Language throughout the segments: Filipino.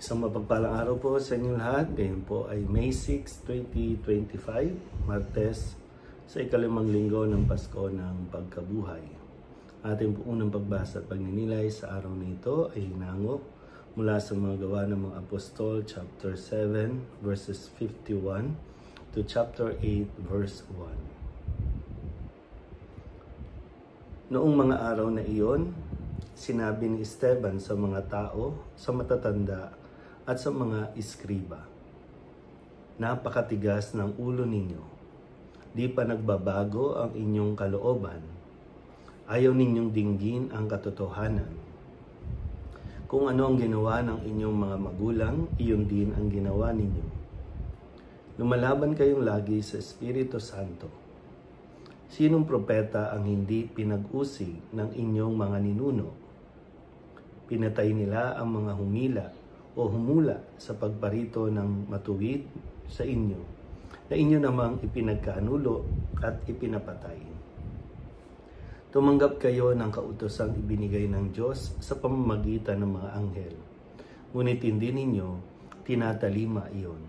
Isang mapagpalang araw po sa inyong lahat. Ngayon po ay May 6, 2025, Martes, sa ikalimang linggo ng Pasko ng Pagkabuhay. Ating po unang pagbasa at pagninilay sa araw na ito ay hinango mula sa mga gawa ng mga Apostol, chapter 7, verses 51 to chapter 8, verse 1. Noong mga araw na iyon, sinabi ni Esteban sa mga tao, sa matatanda at sa mga iskriba, "Napakatigas ng ulo ninyo. Di pa nagbabago ang inyong kalooban. Ayaw ninyong dinggin ang katotohanan. Kung ano ang ginawa ng inyong mga magulang, iyon din ang ginawa ninyo. Lumalaban kayong lagi sa Espiritu Santo. Sinong propeta ang hindi pinag-usig ng inyong mga ninuno? Pinatay nila ang mga humila o humula sa pagparito ng matuwid sa inyo, na inyo namang ipinagkaanulo at ipinapatay. Tumanggap kayo ng kautosang ibinigay ng Diyos sa pamamagitan ng mga anghel, ngunit hindi ninyo tinatalima iyon.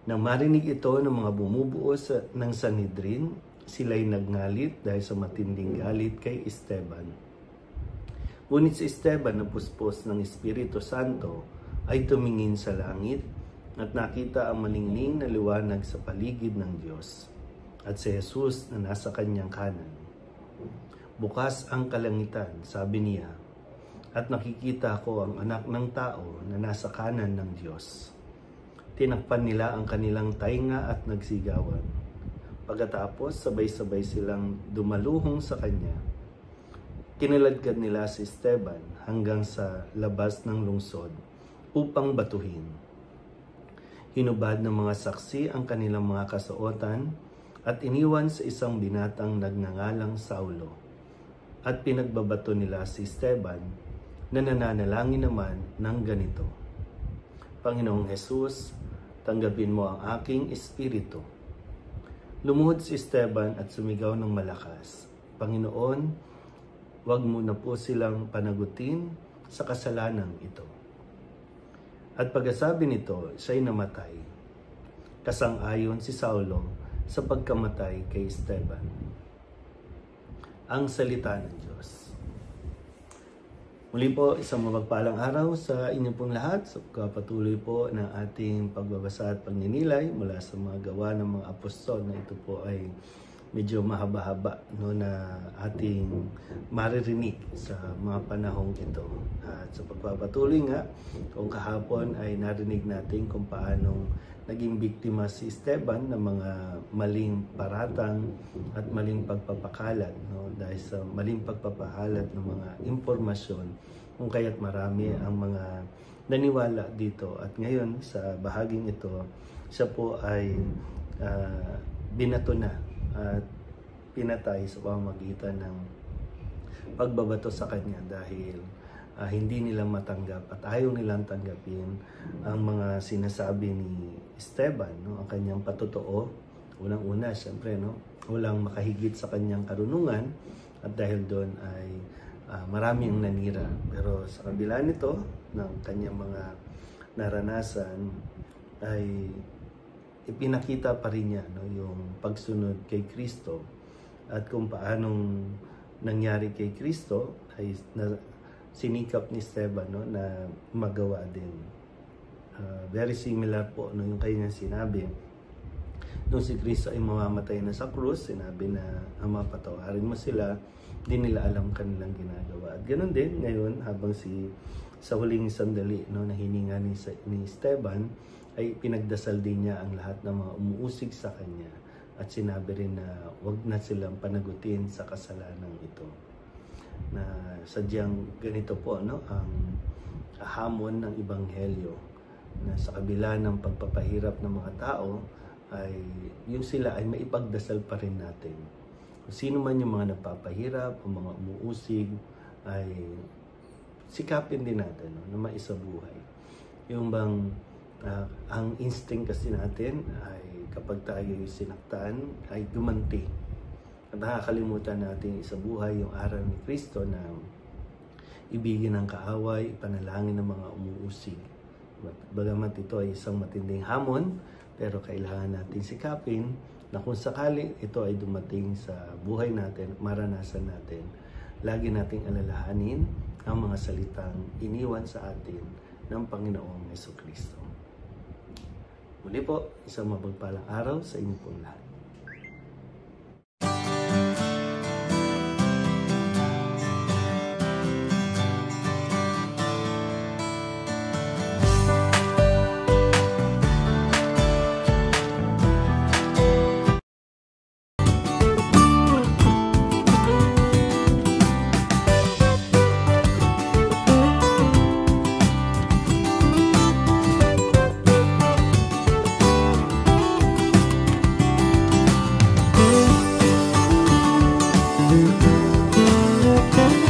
Nang marinig ito ng mga bumubuo ng Sanhedrin, sila'y nagngalit dahil sa matinding galit kay Esteban. Ngunit si Esteban na puspos ng Espiritu Santo ay tumingin sa langit at nakita ang malingning na liwanag sa paligid ng Diyos at si Jesus na nasa kanyang kanan. Bukas ang kalangitan, sabi niya, at nakikita ko ang anak ng tao na nasa kanan ng Diyos. Tinakpan nila ang kanilang tainga at nagsigawan. Pagkatapos, sabay-sabay silang dumaluhong sa kanya. Kinaladkad nila si Esteban hanggang sa labas ng lungsod upang batuhin. Hinubad ng mga saksi ang kanilang mga kasuotan at iniwan sa isang binatang nagngangalang Saulo. At pinagbabato nila si Esteban na nananalangin naman ng ganito, "Panginoong Jesus, tanggapin mo ang aking espiritu." Lumuhod si Esteban at sumigaw ng malakas, "Panginoon, huwag mo na po silang panagutin sa kasalanang ito." At pagkasabi nito, siya'y namatay. Kasang-ayon si Saulo sa pagkamatay kay Esteban. Ang salita ng Diyos. Muli po, isang mapagpalang araw sa inyo pong lahat. Sa patuloy po ng ating pagbabasa at pagninilay mula sa mga gawa ng mga apostol, na ito po ay medyo mahaba-haba, no, na ating maririnig sa mga panahong ito. At sa pagpapatuloy nga, kung kahapon ay narinig natin kung paanong naging biktima si Esteban ng mga maling paratang at maling pagpapakalat, no, dahil sa maling pagpapahalat ng mga impormasyon, kung kaya't marami ang mga naniwala dito. At ngayon sa bahaging ito, siya po ay binato na at pinatay sa pamamagitan ng pagbabato sa kanya dahil hindi nila matanggap at ayaw nilang tanggapin ang mga sinasabi ni Esteban, no, ang kanyang patotoo. Unang-una, siyempre, no, walang makahigit sa kanyang karunungan at dahil doon ay marami ang nanira. Pero sa kabila nito, ng kanyang mga naranasan, ay ipinakita pa rin niya, no, yung pagsunod kay Kristo at kung paanong nangyari kay Kristo ay sinikap ni Esteban, no, na magawa din. Very similar po, no, yung kanyang sinabi nung si Kristo ay mamamatay na sa krus. Sinabi na, "Ama, patawarin mo sila, di nila alam kanilang ginagawa." At ganoon din ngayon, habang sa huling sandali, no, na hininga ni Esteban, ay pinagdasal din niya ang lahat ng mga umuusig sa kanya at sinabi rin na wag na silang panagutin sa kasalanang ito. Na sadyang ganito po, no, ang hamon ng Ebanghelyo, na sa kabila ng pagpapahirap ng mga tao ay yung sila ay maipagdasal pa rin natin. Kung sino man yung mga nagpapahirap o mga umuusig ay sikapin din natin, no, na maisabuhay. Yung bang ang instinct kasi natin ay kapag tayo sinaktan ay gumanti. At nakakalimutan natin isabuhay yung aral ni Kristo na ibigin ang kaaway, ipanalangin ng mga umuusig. bagamat ito ay isang matinding hamon, pero kailangan natin sikapin na kung sakali ito ay dumating sa buhay natin, maranasan natin, lagi nating alalahanin ang mga salitang iniwan sa atin ng Panginoong Jesucristo. Muli po, isang mapagpalang araw sa inyo pong lahat.